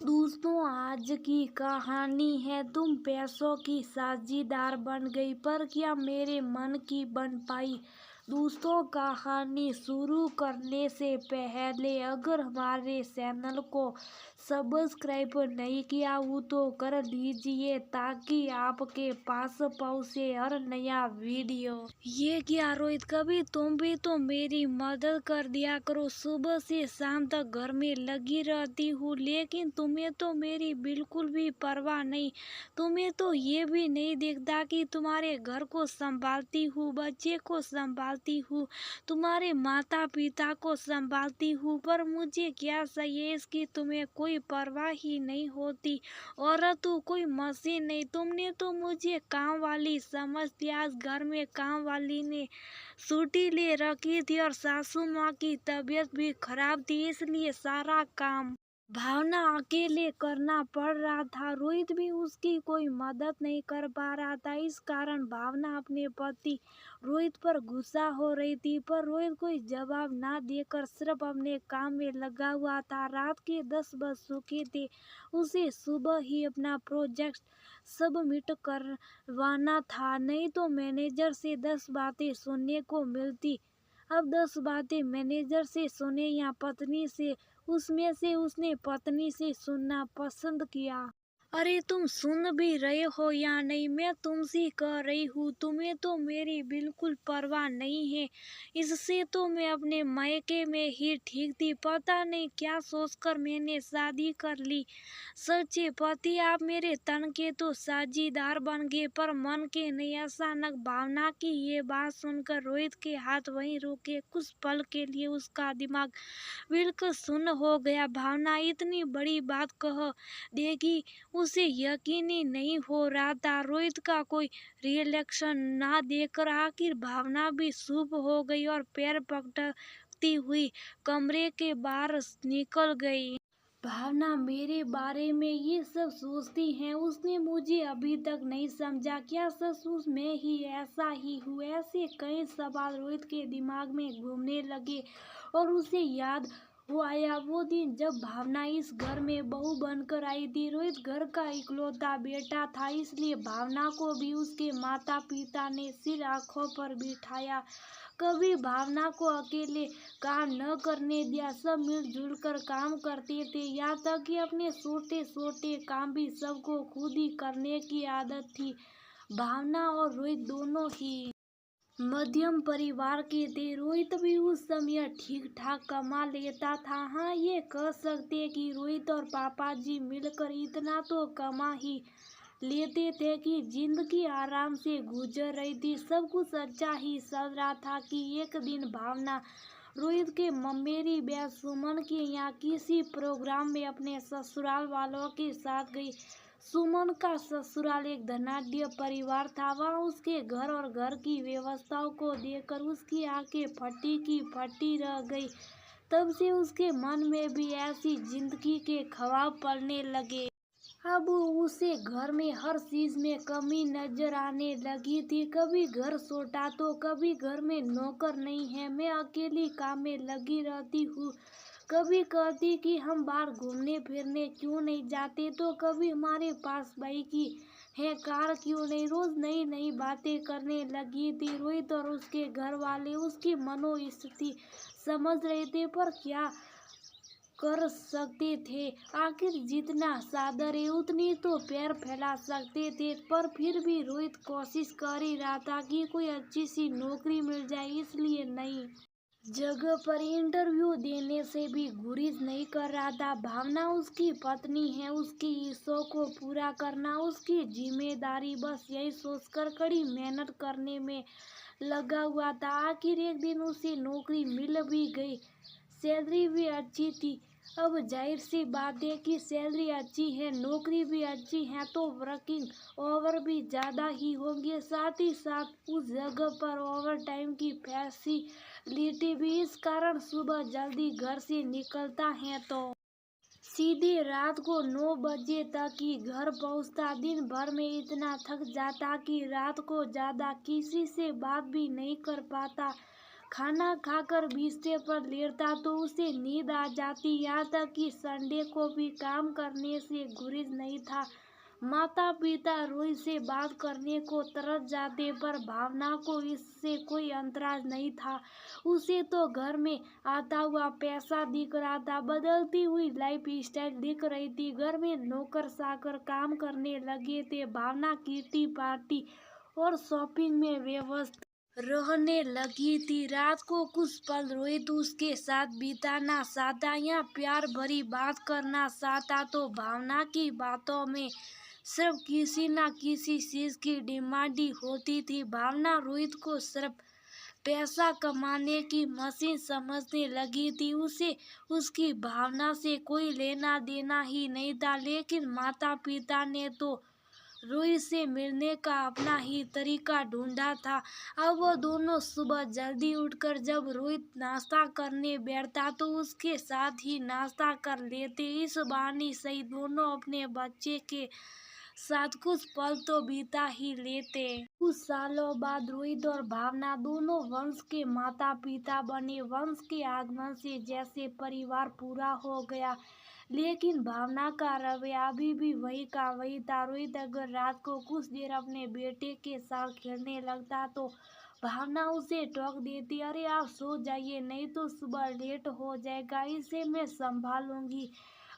दोस्तों, आज की कहानी है तुम पैसों की साझीदार बन गई पर क्या मेरे मन की बन पाई। दोस्तों, कहानी शुरू करने से पहले अगर हमारे चैनल को सब्सक्राइब नहीं किया हो तो कर लीजिए ताकि आपके पास पहुंचे हर नया वीडियो। ये क्या रोहित, कभी तुम भी तो मेरी मदद कर दिया करो। सुबह से शाम तक घर में लगी रहती हूँ लेकिन तुम्हें तो मेरी बिल्कुल भी परवाह नहीं। तुम्हें तो ये भी नहीं दिखता कि तुम्हारे घर को संभालती हूँ, बच्चे को संभालती हूँ, तुम्हारे माता पिता को संभालती हूँ, पर मुझे क्या चाहिए इसकी तुम्हें कोई परवाह ही नहीं होती। औरत तू कोई मशीन नहीं। तुमने तो मुझे काम वाली समझ लिया। आज घर में काम वाली ने छुट्टी ले रखी थी और सासू माँ की तबीयत भी खराब थी, इसलिए सारा काम भावना अकेले करना पड़ रहा था। रोहित भी उसकी कोई मदद नहीं कर पा रहा था। इस कारण भावना अपने पति रोहित पर गुस्सा हो रही थी, पर रोहित कोई जवाब ना देकर सिर्फ अपने काम में लगा हुआ था। रात के 10 बज चुके थे। उसे सुबह ही अपना प्रोजेक्ट सबमिट करवाना था, नहीं तो मैनेजर से 10 बातें सुनने को मिलती। अब 10 बातें मैनेजर से सुने या पत्नी से, उसमें से उसने पत्नी से सुनना पसंद किया। अरे तुम सुन भी रहे हो या नहीं, मैं तुमसे कह रही हूँ, तुम्हें तो मेरी बिल्कुल परवाह नहीं है। इससे तो मैं अपने मायके में ही ठीक थी। पता नहीं क्या सोचकर मैंने शादी कर ली। सच्चे पति आप मेरे तन के तो साझीदार बन गए पर मन के नहीं। अचानक भावना की ये बात सुनकर रोहित के हाथ वहीं रुके। कुछ पल के लिए उसका दिमाग बिल्कुल सुन्न हो गया। भावना इतनी बड़ी बात कह देगी, उसे यकीन ही नहीं हो रहा था। रोहित का कोई रिएक्शन ना देखकर आखिर भावना भी चुप हो गई और पैर पटकती हुई कमरे के बाहर निकल गई। भावना मेरे बारे में ये सब सोचती हैं। उसने मुझे अभी तक नहीं समझा। क्या सचमुच मैं ही ऐसा ही हूँ? ऐसे कई सवाल रोहित के दिमाग में घूमने लगे और उसे याद वो आया वो दिन जब भावना इस घर में बहू बनकर आई थी। रोहित घर का इकलौता बेटा था, इसलिए भावना को भी उसके माता पिता ने सिर आंखों पर बिठाया। कभी भावना को अकेले काम न करने दिया। सब मिलजुल कर काम करते थे, यहाँ तक कि अपने छोटे छोटे काम भी सबको खुद ही करने की आदत थी। भावना और रोहित दोनों ही मध्यम परिवार के थे। रोहित भी उस समय ठीक ठाक कमा लेता था। हाँ, ये कह सकते कि रोहित और पापा जी मिलकर इतना तो कमा ही लेते थे कि जिंदगी आराम से गुजर रही थी। सब कुछ अच्छा ही चल रहा था कि एक दिन भावना रोहित के ममेरी ब्याह सुमन के यहाँ किसी प्रोग्राम में अपने ससुराल वालों के साथ गई। सुमन का ससुराल एक धनाढ्य परिवार था। वहाँ उसके घर और घर की व्यवस्थाओं को देखकर उसकी आंखें फटी की फटी रह गई। तब से उसके मन में भी ऐसी जिंदगी के ख्वाब पलने लगे। अब उसे घर में हर चीज में कमी नजर आने लगी थी। कभी घर छोटा तो कभी घर में नौकर नहीं है, मैं अकेली काम में लगी रहती हूँ। कभी कहती कि हम बाहर घूमने फिरने क्यों नहीं जाते, तो कभी हमारे पास बाइक की है, कार क्यों नहीं। रोज नई नई बातें करने लगी थी। रोहित और उसके घर वाले उसकी मनोस्थिति समझ रहे थे, पर क्या कर सकते थे। आखिर जितना सादर है उतनी तो पैर फैला सकते थे। पर फिर भी रोहित कोशिश कर ही रहा था कि कोई अच्छी सी नौकरी मिल जाए, इसलिए नई जगह पर इंटरव्यू देने से भी गुरेज नहीं कर रहा था। भावना उसकी पत्नी है, उसकी इच्छाओं को पूरा करना उसकी जिम्मेदारी, बस यही सोचकर कड़ी मेहनत करने में लगा हुआ था। आखिर एक दिन उसे नौकरी मिल भी गई। सैलरी भी अच्छी थी। अब जाहिर सी बात है कि सैलरी अच्छी है, नौकरी भी अच्छी है, तो वर्किंग ओवर भी ज़्यादा ही होंगे। साथ ही साथ उस जगह पर ओवर टाइम की फैसिलिटी भी। इस कारण सुबह जल्दी घर से निकलता है तो सीधे रात को 9 बजे तक ही घर पहुंचता। दिन भर में इतना थक जाता कि रात को ज़्यादा किसी से बात भी नहीं कर पाता। खाना खाकर बिस्तर पर लेटता तो उसे नींद आ जाती। यहाँ तक कि संडे को भी काम करने से गुरेज नहीं था। माता पिता रोहित से बात करने को तरस जाते, पर भावना को इससे कोई अंतराज नहीं था। उसे तो घर में आता हुआ पैसा दिख रहा था, बदलती हुई लाइफ स्टाइल दिख रही थी। घर में नौकर चाकर काम करने लगे थे। भावना किटी पार्टी और शॉपिंग में व्यस्त रहने लगी थी। रात को कुछ पल रोहित उसके साथ बिताना चाहता या प्यार भरी बात करना चाहता, तो भावना की बातों में सिर्फ किसी ना किसी चीज की डिमांड ही होती थी। भावना रोहित को सिर्फ पैसा कमाने की मशीन समझने लगी थी। उसे उसकी भावना से कोई लेना देना ही नहीं था। लेकिन माता पिता ने तो रोहित से मिलने का अपना ही तरीका ढूंढा था। अब वो दोनों सुबह जल्दी उठकर जब रोहित नाश्ता करने बैठता तो उसके साथ ही नाश्ता कर लेते। इस बहाने सही दोनों अपने बच्चे के साथ कुछ पल तो बिता ही लेते। कुछ सालों बाद रोहित और भावना दोनों वंश के माता पिता बने। वंश के आगमन से जैसे परिवार पूरा हो गया, लेकिन भावना का रवैया अभी भी वही का वही था। रोहित अगर रात को कुछ देर अपने बेटे के साथ खेलने लगता तो भावना उसे टोक देती, अरे आप सो जाइए, नहीं तो सुबह लेट हो जाएगा, इसे मैं संभालूंगी।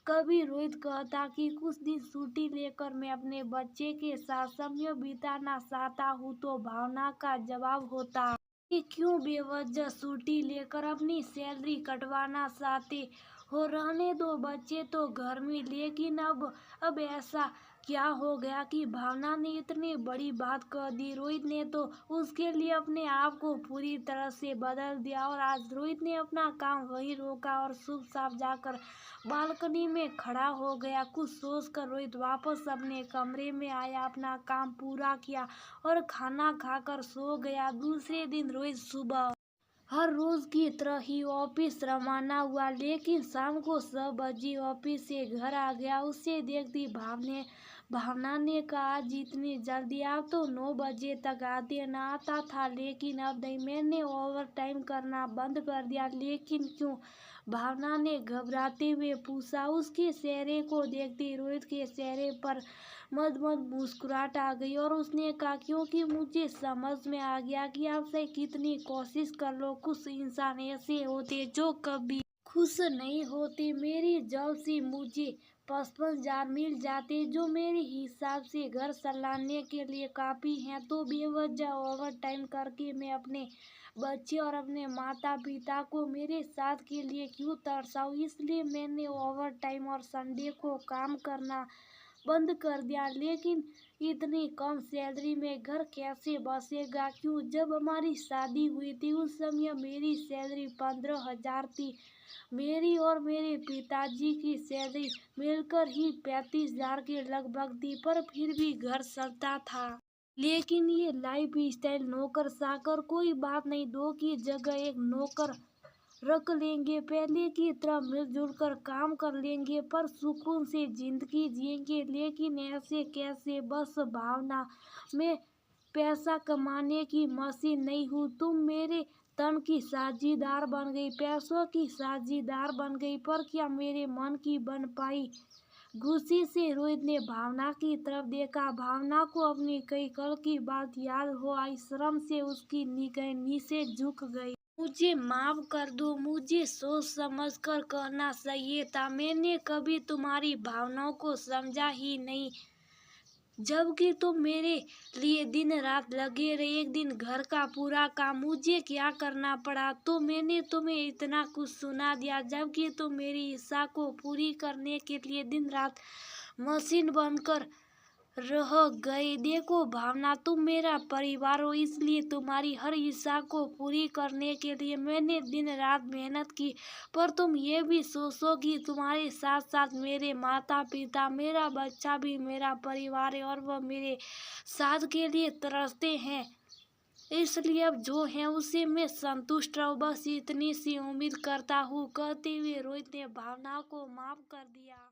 कभी रोहित कहता कि कुछ दिन छुट्टी लेकर मैं अपने बच्चे के साथ समय बिताना चाहता हूँ, तो भावना का जवाब होता कि क्यों बेवजह छुट्टी लेकर अपनी सैलरी कटवाना चाहते हो, रहने दो, बच्चे तो घर में। लेकिन अब ऐसा क्या हो गया कि भावना ने इतनी बड़ी बात कह दी। रोहित ने तो उसके लिए अपने आप को पूरी तरह से बदल दिया। और आज रोहित ने अपना काम वहीं रोका और चुपचाप जाकर बालकनी में खड़ा हो गया। कुछ सोचकर रोहित वापस अपने कमरे में आया, अपना काम पूरा किया और खाना खाकर सो गया। दूसरे दिन रोहित सुबह हर रोज की तरह ही ऑफिस रवाना हुआ, लेकिन शाम को 6 बजे ऑफिस से घर आ गया। उसे देखती भावना ने कहा, आज इतनी जल्दी? आप तो 9 बजे तक आते न आता था, लेकिन अब नहीं। मैंने ओवर टाइम करना बंद कर दिया। लेकिन क्यों? भावना ने घबराते हुए पूछा। उसके चेहरे को देखते रोहित के चेहरे पर मद मुस्कुराहट आ गई और उसने कहा, क्योंकि मुझे समझ में आ गया कि आपसे कितनी कोशिश कर लो, कुछ इंसान ऐसे होते जो कभी खुश नहीं होते। मेरी जॉब से मुझे 55,000 मिल जाते, जो मेरे हिसाब से घर चलाने के लिए काफ़ी हैं, तो बेवजह ओवर टाइम करके मैं अपने बच्चे और अपने माता पिता को मेरे साथ के लिए क्यों तरसाऊं? इसलिए मैंने ओवर टाइम और संडे को काम करना बंद कर दिया। लेकिन इतनी कम सैलरी में घर कैसे बसेगा? क्यों? जब हमारी शादी हुई थी उस समय मेरी सैलरी 15,000 थी। मेरी और मेरे पिताजी की सैलरी मिलकर ही 35,000 के लगभग थी, पर फिर भी घर चलता था। लेकिन ये लाइफ स्टाइल नौकर चाकर कोई बात नहीं, 2 की जगह 1 नौकर रख लेंगे, पहले की तरह मिलजुल कर काम कर लेंगे, पर सुकून से जिंदगी जिएंगे। लेकिन ऐसे कैसे? बस भावना, मैं पैसा कमाने की मशीन नहीं हूँ। तुम मेरे तन की साझीदार बन गई, पैसों की साझीदार बन गई, पर क्या मेरे मन की बन पाई? गुस्से से रोहित ने भावना की तरफ देखा। भावना को अपनी कई कल की बात याद हो आई। शर्म से उसकी निगाहें नीचे झुक गई। मुझे माफ कर दो, मुझे सोच समझ कर कहना चाहिए था। मैंने कभी तुम्हारी भावनाओं को समझा ही नहीं, जबकि तुम मेरे लिए दिन रात लगे रहे। एक दिन घर का पूरा काम मुझे क्या करना पड़ा, तो मैंने तुम्हें इतना कुछ सुना दिया, जबकि तुम मेरी इच्छा को पूरी करने के लिए दिन रात मशीन बनकर रह गए। देखो भावना, तुम मेरा परिवार हो, इसलिए तुम्हारी हर इच्छा को पूरी करने के लिए मैंने दिन रात मेहनत की। पर तुम ये भी सोचो कि तुम्हारे साथ साथ मेरे माता पिता, मेरा बच्चा भी मेरा परिवार है और वह मेरे साथ के लिए तरसते हैं। इसलिए अब जो है उसे मैं संतुष्ट रहूं, बस इतनी सी उम्मीद करता हूँ। कहते हुए रोहित ने भावना को माफ कर दिया।